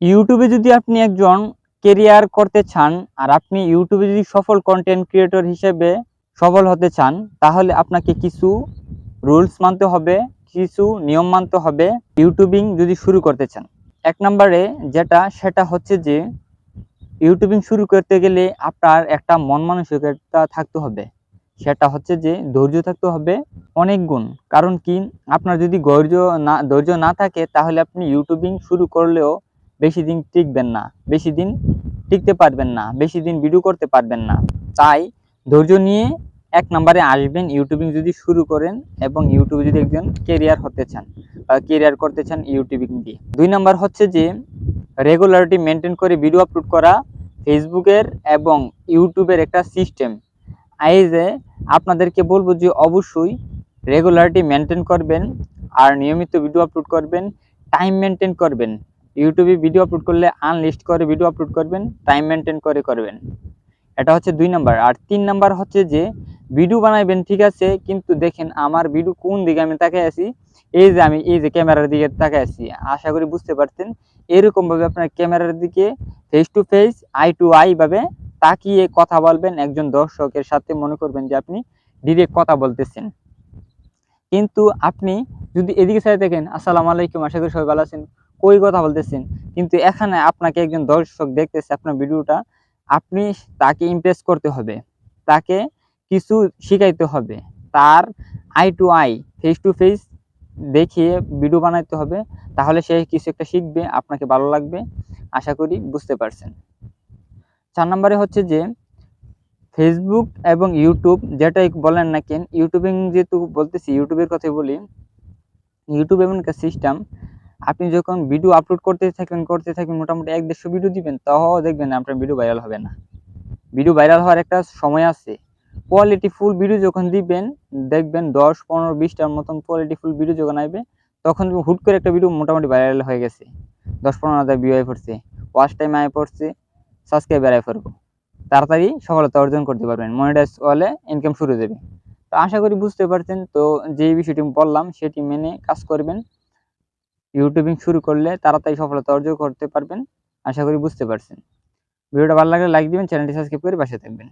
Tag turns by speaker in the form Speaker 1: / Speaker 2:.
Speaker 1: ইউটিউবে যদি আপনি একজন কেরিয়ার করতে চান আর আপনি ইউটিউবে যদি সফল কন্টেন্ট ক্রিয়েটর হিসেবে সফল হতে চান, তাহলে আপনাকে কিছু রুলস মানতে হবে, কিছু নিয়ম মানতে হবে ইউটিউবিং যদি শুরু করতে চান। এক নম্বরে সেটা হচ্ছে যে ইউটিউবিং শুরু করতে গেলে আপনার একটা মন মানসিকতা থাকতে হবে। সেটা হচ্ছে যে ধৈর্য থাকতে হবে অনেক গুণ। কারণ কি, আপনার যদি ধৈর্য না থাকে তাহলে আপনি ইউটিউবিং শুরু করলেও বেশি দিন টিকবেন না, বেশি দিন টিকতে পারবেন না, বেশি দিন ভিডিও করতে পারবেন না। তাই ধৈর্য নিয়ে এক নম্বরে আসবেন ইউটিউবিং যদি শুরু করেন এবং ইউটিউবে যদি একজন কেরিয়ার হতে চান বা কেরিয়ার করতে চান ইউটিউবিং দিয়ে। ২ নাম্বার হচ্ছে যে রেগুলারিটি মেনটেন করে ভিডিও আপলোড করা। ফেসবুকের এবং ইউটিউবের একটা সিস্টেম। এই যে আপনাদেরকে বলবো যে অবশ্যই রেগুলারিটি মেনটেন করবেন আর নিয়মিত ভিডিও আপলোড করবেন, টাইম মেনটেন করবেন। ইউটিউবে ভিডিও আপলোড করলে আনলিস্ট করে ভিডিও আপলোড করবেন, টাইম মেনটেন করে করবেন। এটা হচ্ছে ২ নাম্বার। আর ৩ নাম্বার হচ্ছে যে ভিডিও বানাইবেন ঠিক আছে, কিন্তু দেখেন আমার ভিডিও কোন দিকে আমি তাকাই আছি, আমি এই যে ক্যামেরার দিকে তাকাই আছি। আশা করি বুঝতে পারছেন। এরকমভাবে আপনার ক্যামেরার দিকে face to face, eye to eye ভাবে তাকিয়ে কথা বলবেন একজন দর্শকের সাথে, মনে করবেন যে আপনি ডিরেক্ট কথা বলতেছেন। কিন্তু আপনি যদি এদিকে সাইডে দেখেন, আসসালামু আলাইকুম, আশা করি সবাই ভালো আছেন, কই কথা বলতেছেন, কিন্তু এখানে আপনাকে একজন দর্শক দেখতেছে আপনার ভিডিওটা, আপনি তাকে ইমপ্রেস করতে হবে, তাকে কিছু শিখাইতে হবে, তার eye to eye, face to face দেখিয়ে ভিডিও বানাইতে হবে। তাহলে সে কিছু একটা শিখবে, আপনাকে ভালো লাগবে। আশা করি বুঝতে পারছেন। ৪ নম্বরে হচ্ছে যে ফেসবুক এবং ইউটিউব যেটাই বলেন না কেন, ইউটিউবিং যেহেতু বলতেছি, ইউটিউবের কথাই বলি। ইউটিউব এমন একটা সিস্টেম, আপনি যখন ভিডিও আপলোড করতে থাকবেন মোটামুটি ১-১৫০ ভিডিও দিবেন, তাও দেখবেন আপনার ভিডিও ভাইরাল হবে না। ভিডিও ভাইরাল হওয়ার একটা সময় আছে। কোয়ালিটি ফুল ভিডিও যখন দিবেন, দেখবেন ১০, ১৫, ২০টার মতন কোয়ালিটি ফুল ভিডিও যখন আসবে, তখন হুট করে একটা ভিডিও মোটামুটি ভাইরাল হয়ে গেছে, ১০-১৫ হাজার ভিউ আয় পড়ছে, ওয়াচ টাইম আয় পড়ছে, সাবস্ক্রাইবার আয় পড়বো, তাড়াতাড়ি সফলতা অর্জন করতে পারবেন, মনিটাইজ হলে ইনকাম শুরু দেবে। তো আশা করি বুঝতে পারছেন। তো যে বিষয়টি বললাম সেটি মেনে কাজ করবেন। ইউটিউবিং শুরু করলে তাড়াতাড়ি সফলতা অর্জন করতে পারবেন। আশা করি বুঝতে পারছেন। ভিডিওটা ভালো লাগলে লাইক দিবেন, চ্যানেলটি সাবস্ক্রাইব করে পাশে থাকবেন।